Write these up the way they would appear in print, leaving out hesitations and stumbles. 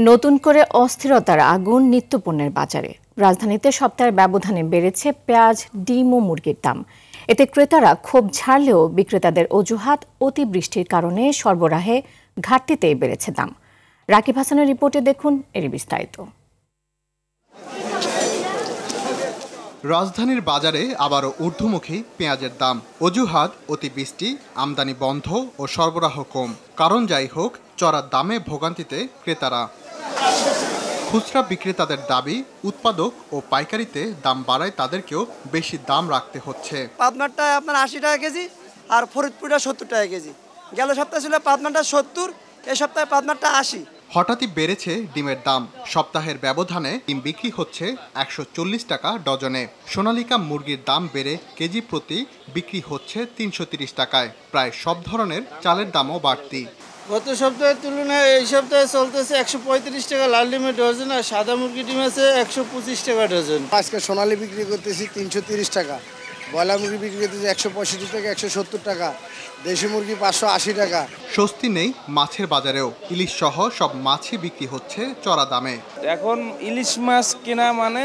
নতুন করে অস্থিরতার আগুন নিত্যপণ্যের বাজারে। রাজধানীতে সপ্তাহের ব্যবধানে বেড়েছে পেঁয়াজ, ডিম ও মুরগির দাম। এতে ক্রেতারা ক্ষোভ ঝাড়লেও বিক্রেতাদের অজুহাত অতিবৃষ্টির কারণে সরবরাহে ঘাটতিতেই বেড়েছে দাম। রাকিব হাসানের রিপোর্টে দেখুন এর বিস্তারিত। রাজধানীর বাজারে আবারও ঊর্ধ্বমুখী পেঁয়াজের দাম। অজুহাত অতিবৃষ্টি, আমদানি বন্ধ ও সরবরাহ কম। কারণ যাই হোক, চড়া দামে ভোগান্তিতে ক্রেতারা। খুচরা বিক্রেতাদের দাবি, উৎপাদক ও পাইকারিতে দাম বাড়ায় তাদেরকেও বেশি দাম রাখতে হচ্ছে। পাবনারটা আপনার 80 টাকা কেজি আর ফরিদপুরটা 70 টাকা কেজি। গেল সপ্তাহে ছিল পাবনারটা 70, এই সপ্তাহে পাবনারটা 80। হঠাৎই বেড়েছে ডিমের দাম। সপ্তাহের ব্যবধানে ডিম বিক্রি হচ্ছে 140 টাকা ডজনে। সোনালিকা মুরগির দাম বেড়ে কেজি প্রতি বিক্রি হচ্ছে 330 টাকায়। প্রায় সব ধরনের চালের দামও বাড়তি। গত সপ্তাহের তুলনায় এই সপ্তাহে চলতেছে 135 টাকা লাল ডিমের ডজন, আর সাদা মুরগি ডিম আছে 125 টাকা ডজন। আজকে সোনালি বিক্রি করতেছি 330 টাকা, ব্রয়লার মুরগি বিক্রি করতেছি 165 টাকা, 170 টাকা, দেশি মুরগি 580 টাকা। স্বস্তি নেই মাছের বাজারেও। ইলিশ সহ সব মাছই বিক্রি হচ্ছে চড়া দামে। এখন ইলিশ মাছ কেনা মানে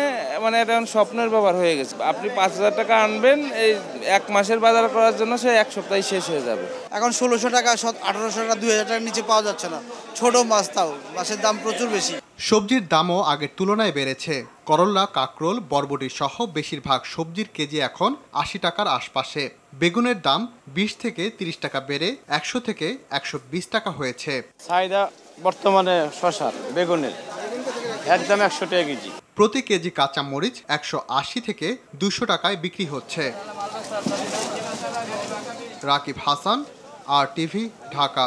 এখন স্বপ্নের ব্যাপার হয়ে গেছে। আপনি 5,000 টাকা আনবেন, এই এক মাসের বাজার করার জন্য সে এক সপ্তাহে শেষ হয়ে যাবে। এখন 1600 টাকা, 1800 টাকা, 2000 টাকার নিচে পাওয়া যাচ্ছে না। ছোট মাছ, তাও মাছের দাম প্রচুর বেশি। সবজির দামও আগের তুলনায় বেড়েছে। করল্লা, কাকরোল, বরবটি সহ বেশিরভাগ সবজির কেজি এখন 80 টাকার আশপাশে। বেগুনের দাম 20 থেকে 30 টাকা বেড়ে 100 থেকে 120 টাকা হয়েছে। চাহিদা বর্তমানে শসার, বেগুনের একদম 100 টাকা কেজি। প্রতি কেজি কাঁচা মরিচ 180 থেকে 200 টাকায় বিক্রি হচ্ছে। রাকিব হাসান, RTV, ঢাকা।